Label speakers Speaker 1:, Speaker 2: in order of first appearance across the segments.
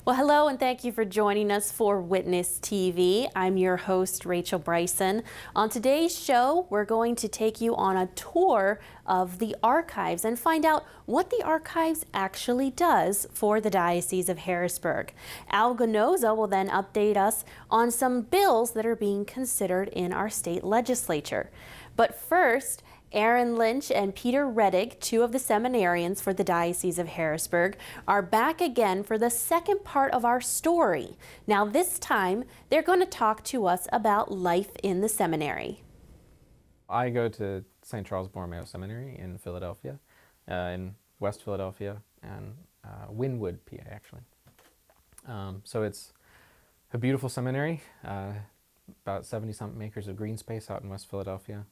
Speaker 1: Well, hello and thank you for joining us for Witness TV. I'm your host, Rachel BRYSON. On today's show, we're going to take you on a tour of the archives and find out what the archives actually does for the Diocese of Harrisburg. Gnoza will then update us on some bills that are being considered in our state legislature. But first, Lynch and Peter Rettig, two of the seminarians for the Diocese of Harrisburg, are back again for the second part of our story. Now this time, they're going to talk to us about life in the seminary.
Speaker 2: I go to St. Charles Borromeo Seminary in Philadelphia, in West Philadelphia, and Wynwood, PA, actually. So it's a beautiful seminary, about 70-something acres of green space out in West Philadelphia.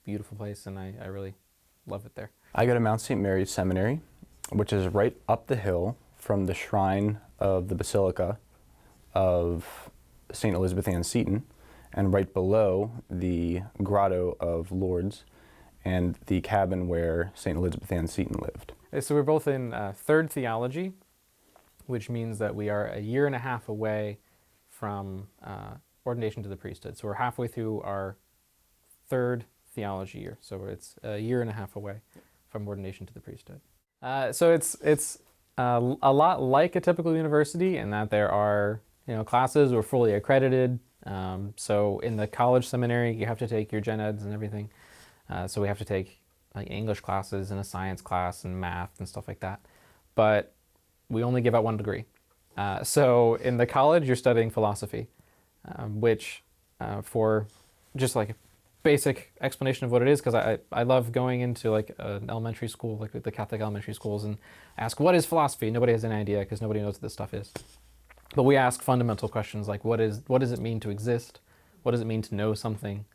Speaker 2: Beautiful place, and I really love it there.
Speaker 3: I go to Mount St. Mary's Seminary, which is right up the hill from the shrine of the Basilica of St. Elizabeth Ann Seton, and right below the Grotto of Lourdes and the cabin where St. Elizabeth Ann Seton lived.
Speaker 2: So we're both in third theology, which means that we are a year and a half away from ordination to the priesthood. So we're halfway through our third theology year, so it's a year and a half away from ordination to the priesthood. So it's a lot like a typical university in that there are classes. We're fully accredited. So in the college seminary, you have to take your gen eds and everything. So we have to take like English classes and a science class and math and stuff like that. But we only give out one degree. So in the college, you're studying philosophy, which for just like basic explanation of what it is, because I love going into like an elementary school, like the Catholic elementary schools, and ask, what is philosophy? Nobody has any idea because nobody knows what this stuff is. But we ask fundamental questions like, what does it mean to exist? What does it mean to know something?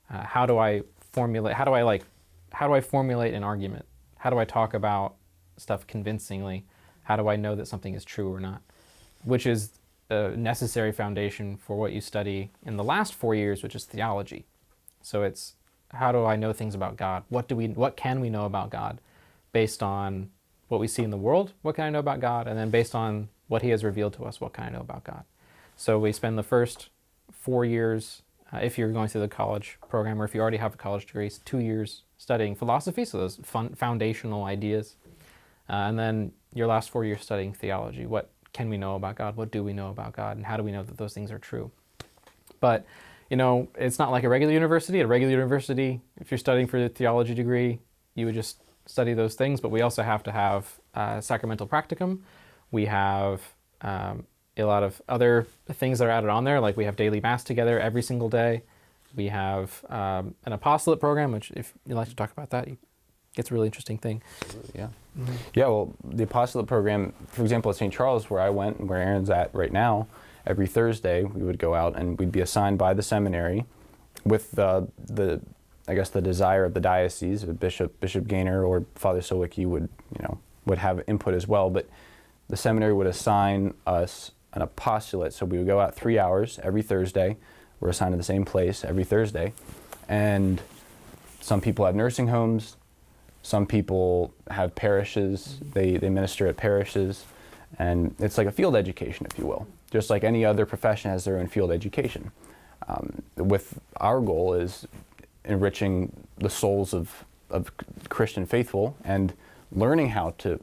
Speaker 2: How do I formulate an argument? How do I talk about stuff convincingly? How do I know that something is true or not? Which is a necessary foundation for what you study in the last 4 years, which is theology. So it's, how do I know things about God? What can we know about God based on what we see in the world? What can I know about God? And then based on what He has revealed to us, what can I know about God? So we spend the first 4 years, if you're going through the college program, or if you already have a college degree, 2 years studying philosophy, so those foundational ideas. And then your last 4 years studying theology. What can we know about God? What do we know about God? And how do we know that those things are true? But it's not like a regular university. At a regular university, if you're studying for a theology degree, you would just study those things, but we also have to have sacramental practicum. We have a lot of other things that are added on there, like we have daily mass together every single day. We have an apostolate program, which if you'd like to talk about that, it's a really interesting thing.
Speaker 3: Absolutely, yeah. Mm-hmm. Yeah, well, the apostolate program, for example, at St. Charles, where I went and where Aaron's at right now, every Thursday we would go out and we'd be assigned by the seminary with the desire of the diocese. Bishop Gaynor or Father Solicki would have input as well, but the seminary would assign us an apostolate. So we would go out 3 hours every Thursday. We're assigned to the same place every Thursday, and some people have nursing homes, some people have parishes. They minister at parishes, and it's like a field education, if you will. Just like any other profession has their own field education. With our goal is enriching the souls of Christian faithful and learning how to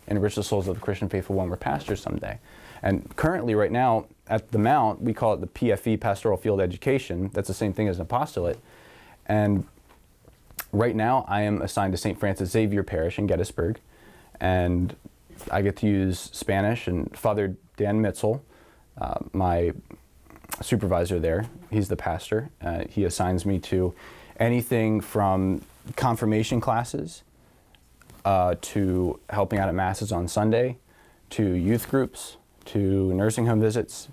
Speaker 3: enrich the souls of the Christian faithful when we're pastors someday. And currently, right now, at the Mount, we call it the PFE, Pastoral Field Education. That's the same thing as an apostolate. And right now, I am assigned to St. Francis Xavier Parish in Gettysburg, and I get to use Spanish, and Father Dan Mitzel, my supervisor there, he's the pastor. He assigns me to anything from confirmation classes to helping out at masses on Sunday, to youth groups, to nursing home visits,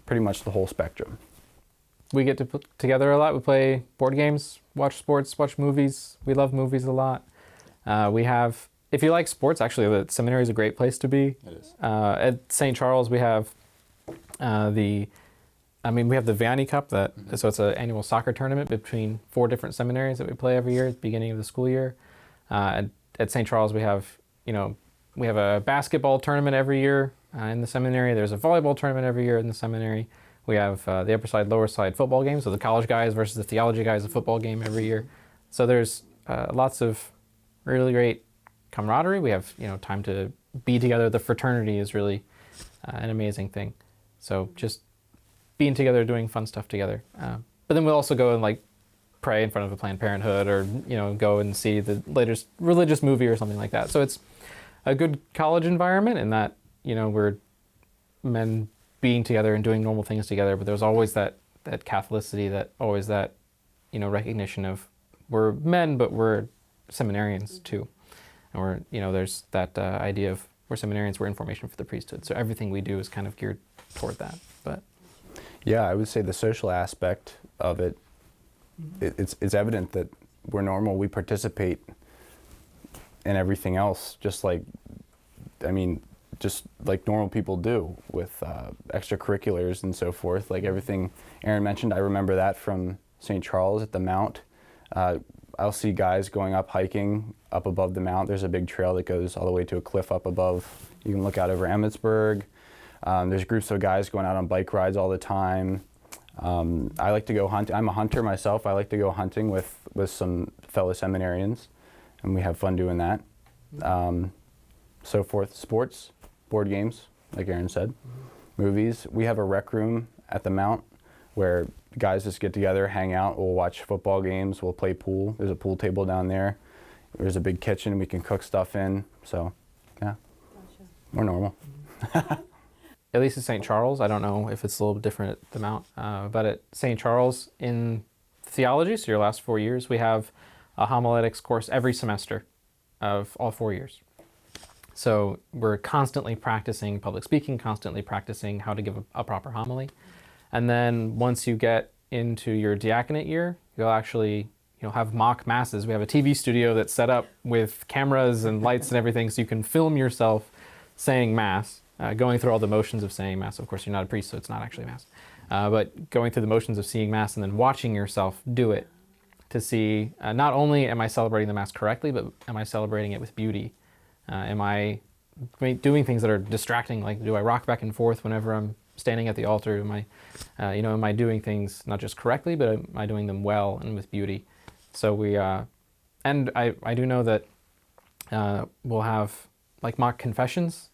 Speaker 3: pretty much the whole spectrum.
Speaker 2: We get to put together a lot. We play board games, watch sports, watch movies. We love movies a lot. If you like sports, actually the seminary is a great place to be.
Speaker 3: It is.
Speaker 2: At St. Charles we have we have the Vanny Cup, so it's an annual soccer tournament between 4 different seminaries that we play every year at the beginning of the school year. At St. Charles we have a basketball tournament every year in the seminary. There's a volleyball tournament every year in the seminary. We have the upper side, lower side football games, so the college guys versus the theology guys, a football game every year. So there's lots of really great camaraderie. We have time to be together. The fraternity is really an amazing thing. So just being together, doing fun stuff together. But then we'll also go and like pray in front of a Planned Parenthood, or go and see the latest religious movie or something like that. So it's a good college environment in that we're men being together and doing normal things together. But there's always that Catholicity, that always that recognition of we're men, but we're seminarians too, and we're there's that idea of we're seminarians, we're in formation for the priesthood. So everything we do is kind of geared toward that. But
Speaker 3: yeah, I would say the social aspect of it, it's evident that we're normal. We participate in everything else, just like normal people do with extracurriculars and so forth. Like everything Aaron mentioned, I remember that from St. Charles at the Mount. I'll see guys going up hiking up above the Mount. There's a big trail that goes all the way to a cliff up above. You can look out over Emmitsburg. There's groups of guys going out on bike rides all the time. I like to go hunt. I'm a hunter myself. I like to go hunting with some fellow seminarians, and we have fun doing that. So forth. Sports, board games, like Aaron said, movies. We have a rec room at the Mount where guys just get together, hang out. We'll watch football games. We'll play pool. There's a pool table down there. There's a big kitchen we can cook stuff in. So, yeah, we're normal.
Speaker 2: at least at St. Charles, I don't know if it's a little bit different at the Mount, but at St. Charles in theology, so your last 4 years, we have a homiletics course every semester of all 4 years. So we're constantly practicing public speaking, constantly practicing how to give a proper homily. And then once you get into your diaconate year, you'll actually have mock masses. We have a TV studio that's set up with cameras and lights and everything, so you can film yourself saying Mass, going through all the motions of saying Mass. Of course, you're not a priest, so it's not actually Mass. But going through the motions of seeing Mass and then watching yourself do it to see not only am I celebrating the Mass correctly, but am I celebrating it with beauty? Am I doing things that are distracting? Like, do I rock back and forth whenever I'm standing at the altar? Am I doing things not just correctly, but am I doing them well and with beauty? So we, and I do know that we'll have like mock confessions.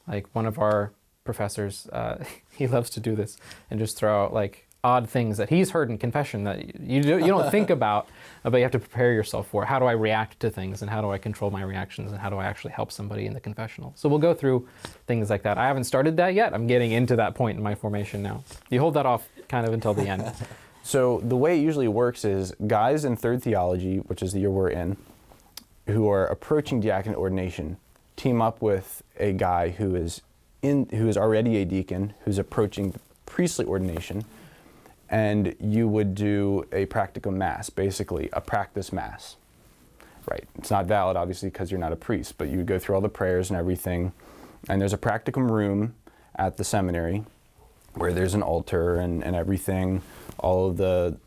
Speaker 2: Like one of our professors, he loves to do this and just throw out like odd things that he's heard in confession that you don't think about, but you have to prepare yourself for. How do I react to things, and how do I control my reactions, and how do I actually help somebody in the confessional? So we'll go through things like that. I haven't started that yet. I'm getting into that point in my formation now. You hold that off kind of until the end.
Speaker 3: So the way it usually works is guys in third theology, which is the year we're in, who are approaching diaconate ordination, team up with a guy who is already a deacon, who's approaching priestly ordination, and you would do a practicum mass, basically a practice mass. Right. It's not valid, obviously, because you're not a priest, but you would go through all the prayers and everything. And there's a practicum room at the seminary where there's an altar and everything. All of the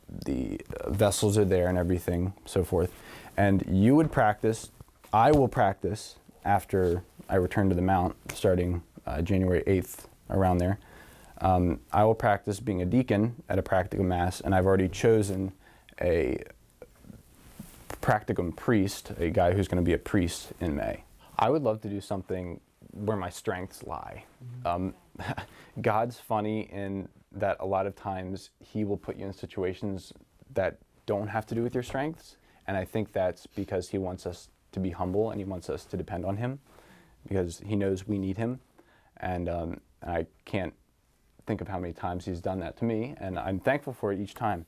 Speaker 3: vessels are there and everything, so forth. And you would practice. I will practice after I return to the Mount, starting January 8th, around there. I will practice being a deacon at a practicum mass, and I've already chosen a practicum priest, a guy who's going to be a priest in May. I would love to do something where my strengths lie. God's funny in that a lot of times he will put you in situations that don't have to do with your strengths, and I think that's because he wants us to be humble and he wants us to depend on him, because he knows we need him, and I can't think of how many times he's done that to me, and I'm thankful for it each time.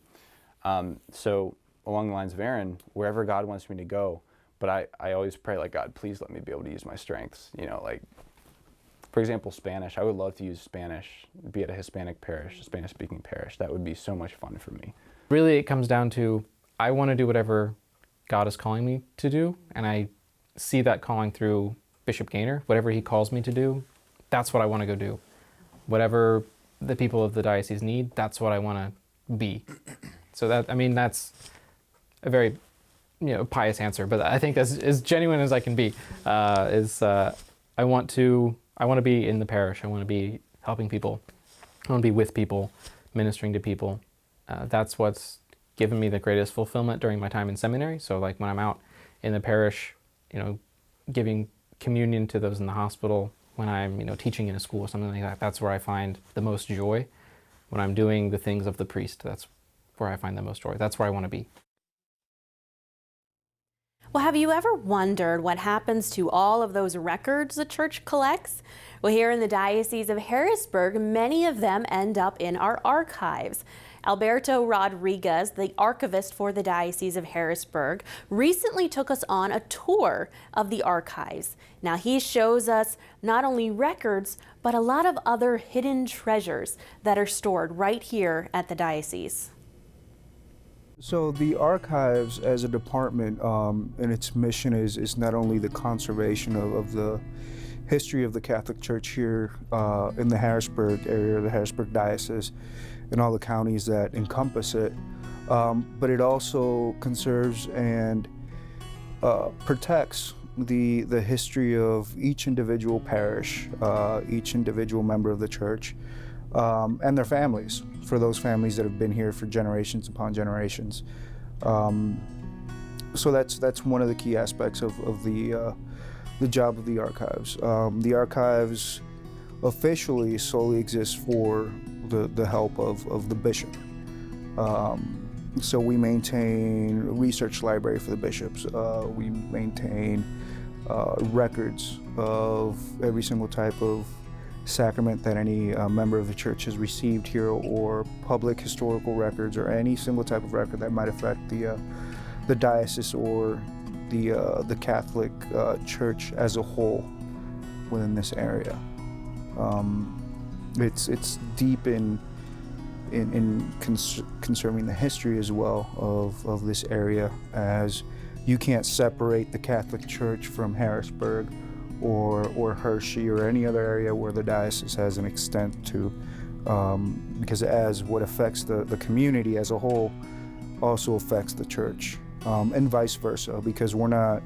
Speaker 3: So along the lines of Aaron, wherever God wants me to go, but I always pray, like, God, please let me be able to use my strengths. Like, for example, Spanish. I would love to use Spanish, be at a Hispanic parish, a Spanish-speaking parish. That would be so much fun for me.
Speaker 2: Really, it comes down to I want to do whatever God is calling me to do, and I see that calling through Bishop Gaynor. Whatever he calls me to do, that's what I want to go do. Whatever the people of the diocese need, that's what I want to be. So that's a very pious answer, but I think that's as genuine as I can be. I I want to be in the parish. I want to be helping people. I want to be with people, ministering to people. That's what's given me the greatest fulfillment during my time in seminary. So like when I'm out in the parish, giving communion to those in the hospital, when I'm, teaching in a school or something like that, that's where I find the most joy. When I'm doing the things of the priest, that's where I find the most joy. That's where I want to be.
Speaker 1: Well, have you ever wondered what happens to all of those records the church collects? Well, here in the Diocese of Harrisburg, many of them end up in our archives. Alberto Rodriguez, the archivist for the Diocese of Harrisburg, recently took us on a tour of the archives. Now, he shows us not only records, but a lot of other hidden treasures that are stored right here at the diocese.
Speaker 4: So the archives as a department and its mission is not only the conservation of the history of the Catholic Church here in the Harrisburg area, the Harrisburg Diocese, and all the counties that encompass it, but it also conserves and protects the history of each individual parish, each individual member of the church, and their families, for those families that have been here for generations upon generations. So that's one of the key aspects of the job of the archives. The archives officially solely exist for the help of the bishop. So we maintain a research library for the bishops. We maintain records of every single type of sacrament that any member of the church has received here, or public historical records, or any single type of record that might affect the diocese or the Catholic Church as a whole within this area. It's deep in conserving the history as well of this area, as you can't separate the Catholic Church from Harrisburg or Hershey or any other area where the diocese has an extent to, because as what affects the community as a whole also affects the church, and vice versa, because we're not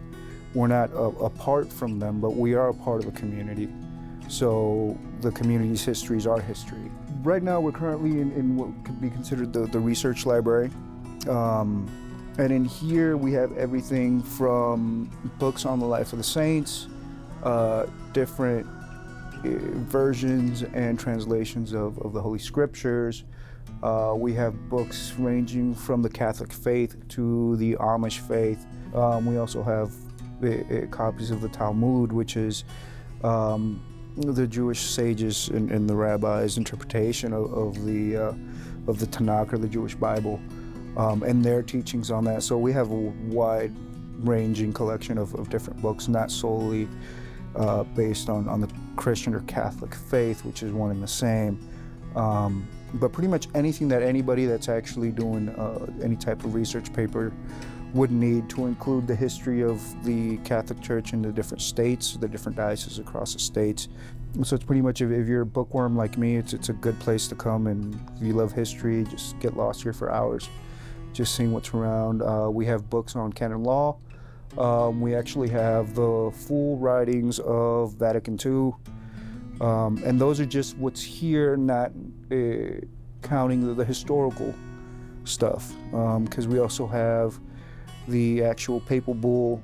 Speaker 4: apart from them, but we are a part of the community. So the community's history is our history. Right now we're currently in what could be considered the research library. And in here we have everything from books on the life of the saints, different versions and translations of the Holy Scriptures. We have books ranging from the Catholic faith to the Amish faith. We also have copies of the Talmud, which is the Jewish sages and the rabbis' interpretation of the Tanakh, or the Jewish Bible, and their teachings on that. So we have a wide-ranging collection of different books, not solely based on the Christian or Catholic faith, which is one and the same, but pretty much anything that anybody that's actually doing any type of research paper would need to include the history of the Catholic Church in the different states, the different dioceses across the states. So it's pretty much, if you're a bookworm like me, it's a good place to come, and if you love history, just get lost here for hours, just seeing what's around. We have books on canon law. We actually have the full writings of Vatican II, and those are just what's here, not counting the historical stuff, because we also have the actual papal bull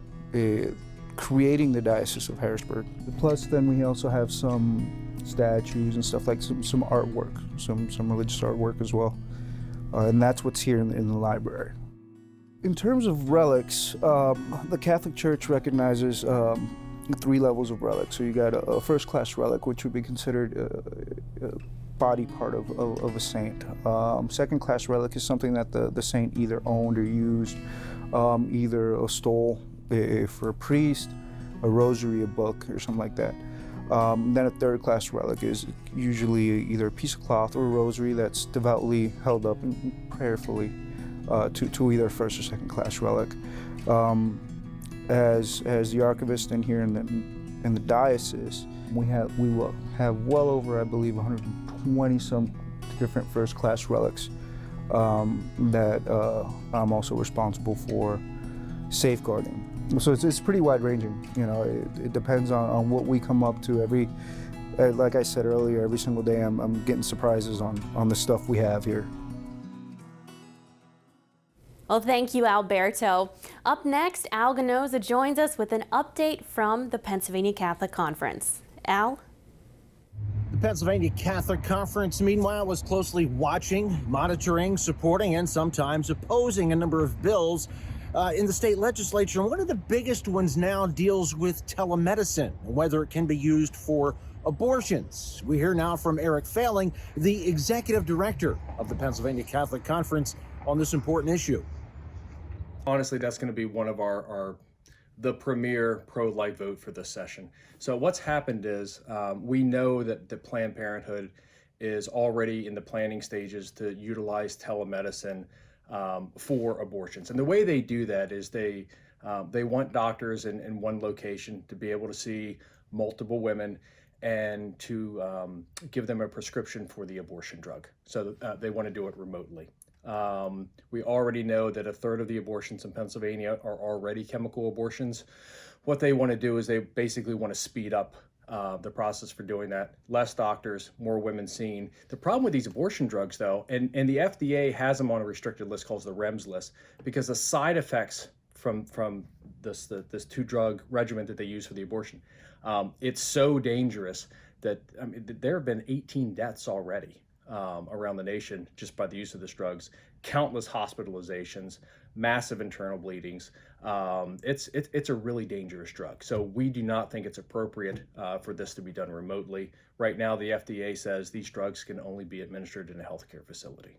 Speaker 4: creating the Diocese of Harrisburg. Plus, then we also have some statues and stuff, like some artwork, some religious artwork as well, and that's what's here in the library. In terms of relics, the Catholic Church recognizes 3 levels of relics. So you got a first-class relic, which would be considered a body part of a saint. Second-class relic is something that the saint either owned or used, either a stole for a priest, a rosary, a book, or something like that. Then a third-class relic is usually either a piece of cloth or a rosary that's devoutly held up and prayerfully to either first or second-class relic. As the archivist in here in the diocese, we will have well over, I believe, 120 some different first-class relics that I'm also responsible for safeguarding. So it's pretty wide-ranging. It depends on what we come up to. like I said earlier, every single day I'm getting surprises on the stuff we have here.
Speaker 1: Well, thank you, Alberto. Up next, Al Gnoza joins us with an update from the Pennsylvania Catholic Conference. Al?
Speaker 5: The Pennsylvania Catholic Conference, meanwhile, was closely watching, monitoring, supporting, and sometimes opposing a number of bills in the state legislature. And one of the biggest ones now deals with telemedicine, whether it can be used for abortions. We hear now from Eric Failing, the executive director of the Pennsylvania Catholic Conference, on this important issue.
Speaker 6: Honestly, that's going to be one of the premier pro-life vote for this session. So what's happened is we know that the Planned Parenthood is already in the planning stages to utilize telemedicine for abortions. And the way they do that is they want doctors in one location to be able to see multiple women and to give them a prescription for the abortion drug. So they want to do it remotely. We already know that a third of the abortions in Pennsylvania are already chemical abortions. What they want to do is they basically want to speed up the process for doing that. Less doctors, more women seen. The problem with these abortion drugs, though, and the FDA has them on a restricted list called the REMS list, because the side effects from this two-drug regimen that they use for the abortion, it's so dangerous that there have been 18 deaths already around the nation just by the use of this drugs, countless hospitalizations, massive internal bleedings. It's a really dangerous drug. So we do not think it's appropriate for this to be done remotely. Right now, the FDA says these drugs can only be administered in a healthcare facility.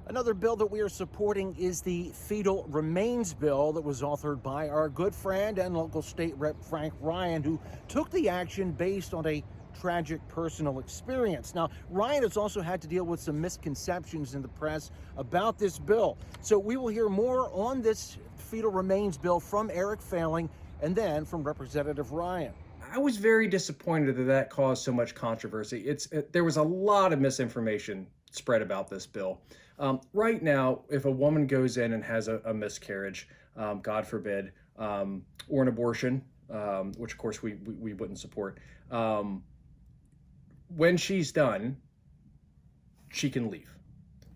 Speaker 5: Another bill that we are supporting is the fetal remains bill that was authored by our good friend and local state rep Frank Ryan, who took the action based on a tragic personal experience. Now, Ryan has also had to deal with some misconceptions in the press about this bill. So we will hear more on this fetal remains bill from Eric Failing and then from Representative Ryan.
Speaker 6: I was very disappointed that caused so much controversy. There was a lot of misinformation spread about this bill. Right now, if a woman goes in and has a miscarriage, God forbid, or an abortion, which of course we wouldn't support, when she's done, she can leave.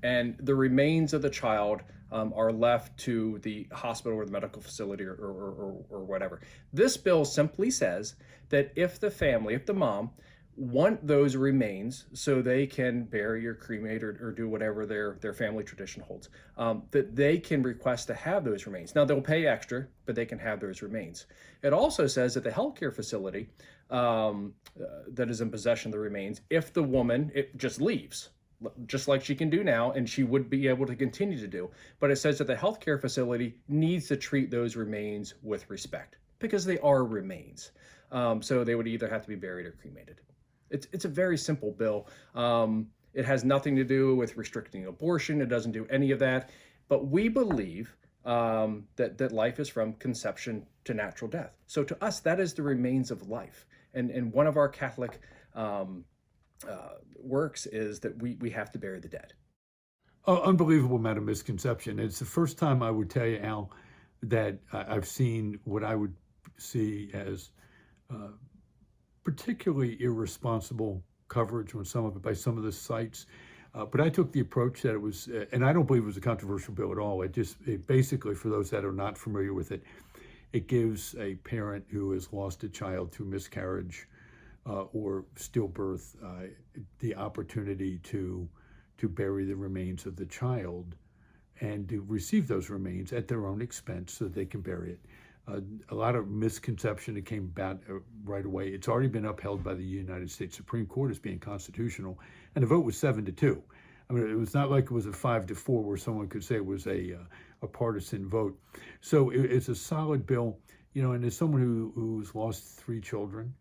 Speaker 6: And the remains of the child are left to the hospital or the medical facility or whatever. This bill simply says that if the mom want those remains so they can bury or cremate or do whatever their family tradition holds, that they can request to have those remains. Now, they'll pay extra, but they can have those remains. It also says that the healthcare facility that is in possession of the remains, if the woman just leaves, just like she can do now, and she would be able to continue to do, but it says that the healthcare facility needs to treat those remains with respect because they are remains. So they would either have to be buried or cremated. It's a very simple bill. It has nothing to do with restricting abortion. It doesn't do any of that. But we believe that life is from conception to natural death. So to us, that is the remains of life. And one of our Catholic works is that we have to bury the dead.
Speaker 7: Oh, unbelievable amount of misconception. It's the first time I would tell you, Al, that I've seen what I would see as particularly irresponsible coverage on by some of the sites. But I took the approach that it was, and I don't believe it was a controversial bill at all. It basically, for those that are not familiar with it, it gives a parent who has lost a child through miscarriage or stillbirth the opportunity to bury the remains of the child and to receive those remains at their own expense so that they can bury it. A lot of misconception that came about right away. It's already been upheld by the United States Supreme Court as being constitutional, and the vote was 7-2. I mean, it was not like it was a 5-4 where someone could say it was a partisan vote. So it's a solid bill, and as someone who's lost 3 children,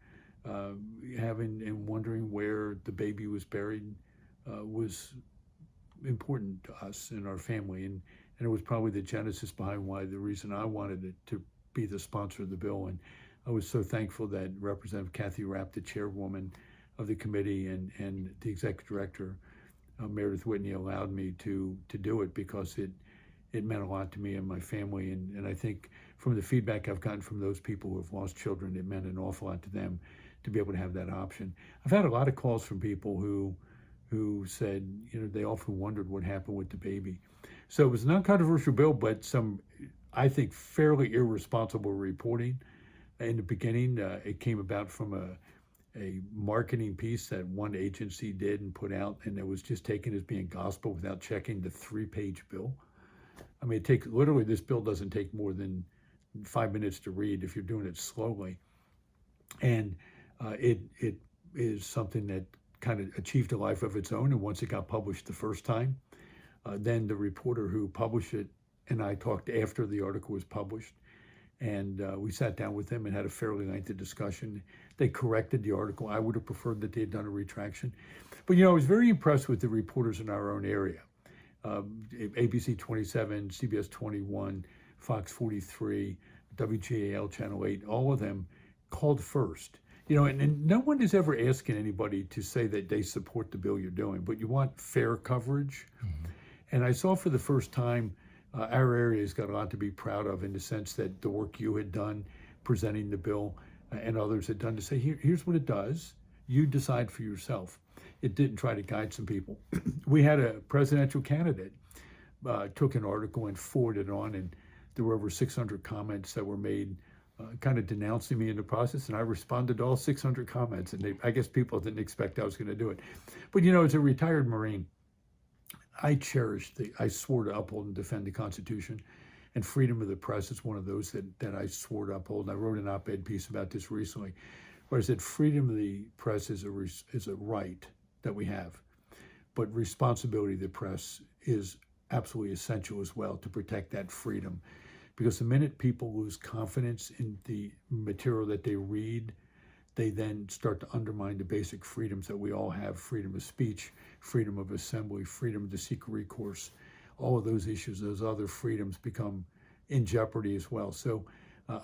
Speaker 7: having and wondering where the baby was buried was important to us and our family, and it was probably the genesis behind the reason I wanted it to be the sponsor of the bill. And I was so thankful that Representative Kathy Rapp, the chairwoman of the committee, and the executive director, Meredith Whitney, allowed me to do it because it meant a lot to me and my family. And I think from the feedback I've gotten from those people who have lost children, it meant an awful lot to them to be able to have that option. I've had a lot of calls from people who said, they often wondered what happened with the baby. So it was a non-controversial bill, but some, I think, fairly irresponsible reporting. In the beginning, it came about from a marketing piece that one agency did and put out, and it was just taken as being gospel without checking the 3-page bill. I mean, literally, this bill doesn't take more than 5 minutes to read if you're doing it slowly. And it is something that kind of achieved a life of its own. And once it got published the first time, then the reporter who published it and I talked after the article was published. And we sat down with them and had a fairly lengthy discussion. They corrected the article. I would have preferred that they had done a retraction. But, I was very impressed with the reporters in our own area. ABC 27, CBS 21, Fox 43, WGAL Channel 8, all of them called first. And no one is ever asking anybody to say that they support the bill you're doing, but you want fair coverage. Mm-hmm. And I saw for the first time our area has got a lot to be proud of in the sense that the work you had done presenting the bill and others had done to say, here's what it does. You decide for yourself. It didn't try to guide some people. We had a presidential candidate took an article and forwarded it on, and there were over 600 comments that were made kind of denouncing me in the process, and I responded to all 600 comments, and I guess people didn't expect I was going to do it. But, as a retired Marine, I swore to uphold and defend the Constitution, and freedom of the press is one of those that I swore to uphold. And I wrote an op-ed piece about this recently, where I said freedom of the press is a right that we have, but responsibility of the press is absolutely essential as well to protect that freedom. Because the minute people lose confidence in the material that they read, they then start to undermine the basic freedoms that we all have: freedom of speech, freedom of assembly, freedom to seek recourse. All of those issues, those other freedoms become in jeopardy as well. So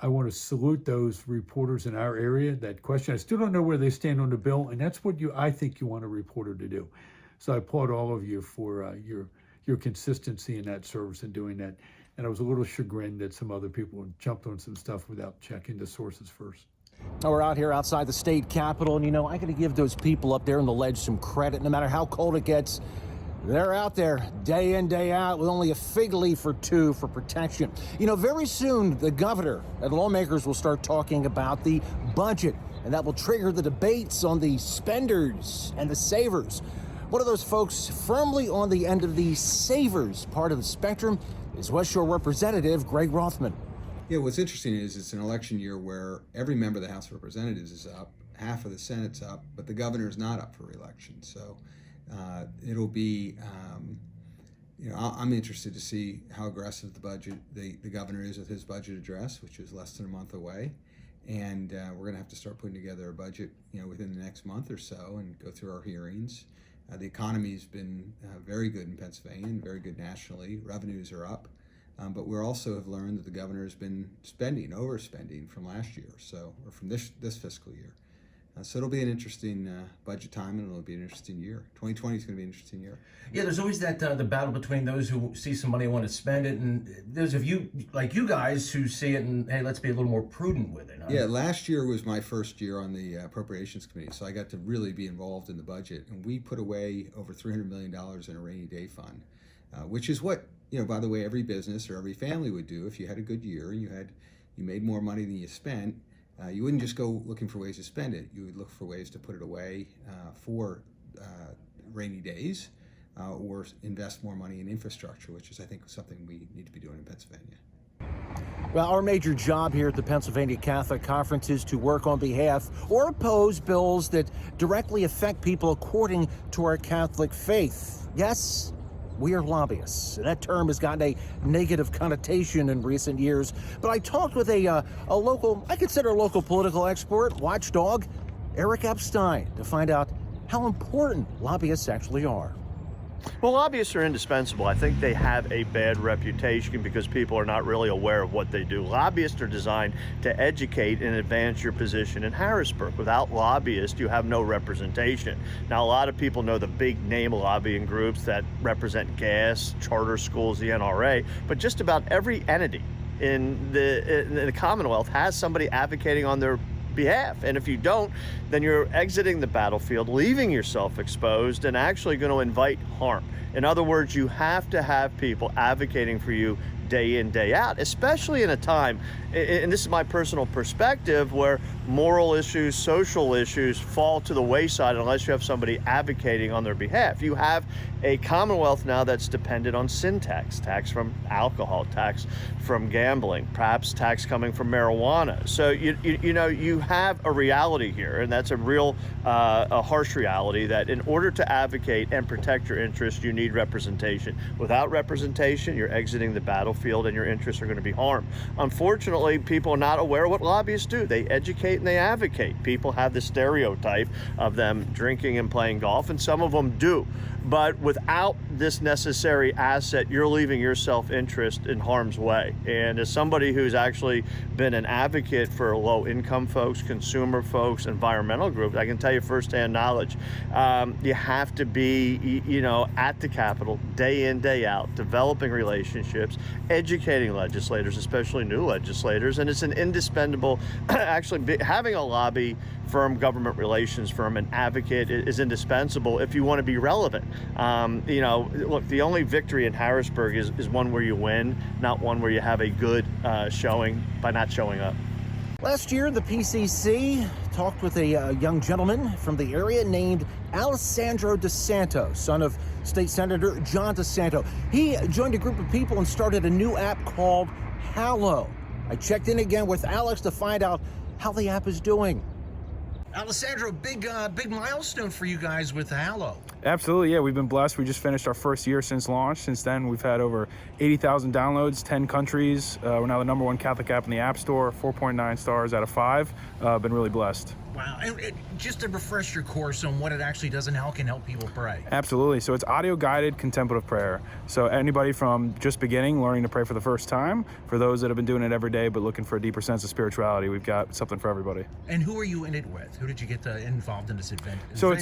Speaker 7: I want to salute those reporters in our area that question. I still don't know where they stand on the bill, and that's what I think you want a reporter to do. So I applaud all of you for your consistency in that service and doing that. And I was a little chagrined that some other people jumped on some stuff without checking the sources first.
Speaker 5: We're out here outside the state capitol, and I got to give those people up there on the ledge some credit. No matter how cold it gets, they're out there day in, day out with only a fig leaf or two for protection. Very soon the governor and lawmakers will start talking about the budget, and that will trigger the debates on the spenders and the savers. One of those folks firmly on the end of the savers part of the spectrum is West Shore Representative Greg Rothman.
Speaker 8: Yeah, what's interesting is it's an election year where every member of the House of Representatives is up, half of the Senate's up, but the governor is not up for re-election. So it'll be, I'm interested to see how aggressive the governor is with his budget address, which is less than a month away. And we're going to have to start putting together a budget, within the next month or so and go through our hearings. The economy's been very good in Pennsylvania and very good nationally. Revenues are up. But we also have learned that the governor has been overspending from last year, or from this fiscal year. So it'll be an interesting budget time, and it'll be an interesting year. 2020 is going to be an interesting year.
Speaker 5: Yeah, there's always that the battle between those who see some money and want to spend it, and those of you, like you guys, who see it and, hey, let's be a little more prudent with it. Huh?
Speaker 8: Yeah, last year was my first year on the Appropriations Committee, so I got to really be involved in the budget. And we put away over $300 million in a rainy day fund, which is what, by the way, every business or every family would do if you had a good year and you made more money than you spent. You wouldn't just go looking for ways to spend it. You would look for ways to put it away for rainy days or invest more money in infrastructure, which is, I think, something we need to be doing in Pennsylvania.
Speaker 5: Well, our major job here at the Pennsylvania Catholic Conference is to work on behalf or oppose bills that directly affect people according to our Catholic faith. Yes, we are lobbyists. That term has gotten a negative connotation in recent years. But I talked with a local, I consider a local political expert, watchdog, Eric Epstein, to find out how important lobbyists actually are.
Speaker 9: Well, lobbyists are indispensable. I think they have a bad reputation because people are not really aware of what they do. Lobbyists are designed to educate and advance your position in Harrisburg. Without lobbyists, you have no representation. Now, a lot of people know the big name lobbying groups that represent gas, charter schools, the NRA, but just about every entity in the Commonwealth has somebody advocating on their behalf. And if you don't, then you're exiting the battlefield, leaving yourself exposed, and actually going to invite harm. In other words, you have to have people advocating for you day in, day out, especially in a time, and this is my personal perspective, where moral issues, social issues fall to the wayside unless you have somebody advocating on their behalf. You have a Commonwealth now that's dependent on sin tax, tax from alcohol, tax from gambling, perhaps tax coming from marijuana. So you know, you have a reality here, and that's a real, a harsh reality, that in order to advocate and protect your interests, you need representation. Without representation, you're exiting the battlefield and your interests are going to be harmed. Unfortunately, people are not aware of what lobbyists do. They educate and they advocate. People have the stereotype of them drinking and playing golf, and some of them do. But without this necessary asset, you're leaving your self-interest in harm's way. And as somebody who's actually been an advocate for low-income folks, consumer folks, environmental groups, I can tell you firsthand knowledge. You have to be, you know, at the Capitol day in, day out, developing relationships, educating legislators, especially new legislators, and it's an indispensable, actually having a lobby firm, government relations firm, an advocate is indispensable if you want to be relevant. You know, look, the only victory in Harrisburg is one where you win, not one where you have a good showing by not showing up.
Speaker 5: Last year, the PCC talked with a young gentleman from the area named Alessandro DeSanto, son of State Senator John DeSanto. He joined a group of people and started a new app called Hallow. I checked in again with Alex to find out how the app is doing. Alessandro, big milestone for you guys with Hallow.
Speaker 10: Absolutely, yeah. We've been blessed. We just finished our first year since launch. Since then, we've had over 80,000 downloads, 10 countries. We're now the #1 Catholic app in the App Store, 4.9 stars out of 5. Been really blessed.
Speaker 5: Wow, and just to refresh your course on what it actually does and how it can help people pray.
Speaker 10: Absolutely. So it's audio-guided contemplative prayer. So anybody from just beginning, learning to pray for the first time, for those that have been doing it every day but looking for a deeper sense of spirituality, we've got something for everybody.
Speaker 5: And who are you in it with? Who did you get involved in this adventure with?
Speaker 10: So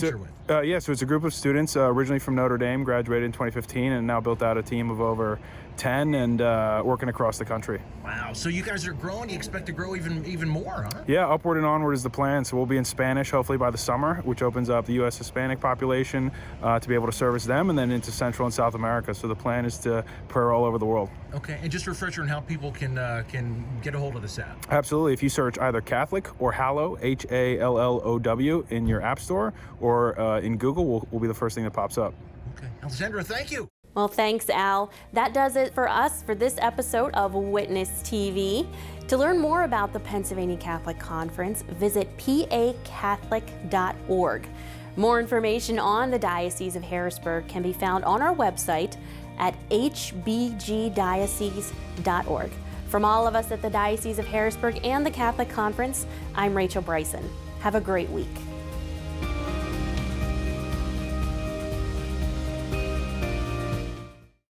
Speaker 10: it's a group of students originally from Notre Dame, graduated in 2015, and now built out a team of over 10 and working across the country.
Speaker 5: Wow, so you guys are growing. You expect to grow even more, huh?
Speaker 10: Yeah, upward and onward is the plan. So we'll be in Spanish hopefully by the summer, which opens up the U.S. Hispanic population to be able to service them, and then into Central and South America. So the plan is to pray all over the world.
Speaker 5: Okay, and just a refresher on how people can get a hold of this app.
Speaker 10: Absolutely. If you search either Catholic or Hallow, Hallow, in your app store or in Google, will be the first thing that pops up.
Speaker 5: Okay, Alessandro, thank you.
Speaker 1: Well, thanks, Al. That does it for us for this episode of Witness TV. To learn more about the Pennsylvania Catholic Conference, visit pacatholic.org. More information on the Diocese of Harrisburg can be found on our website at hbgdiocese.org. From all of us at the Diocese of Harrisburg and the Catholic Conference, I'm Rachel Bryson. Have a great week.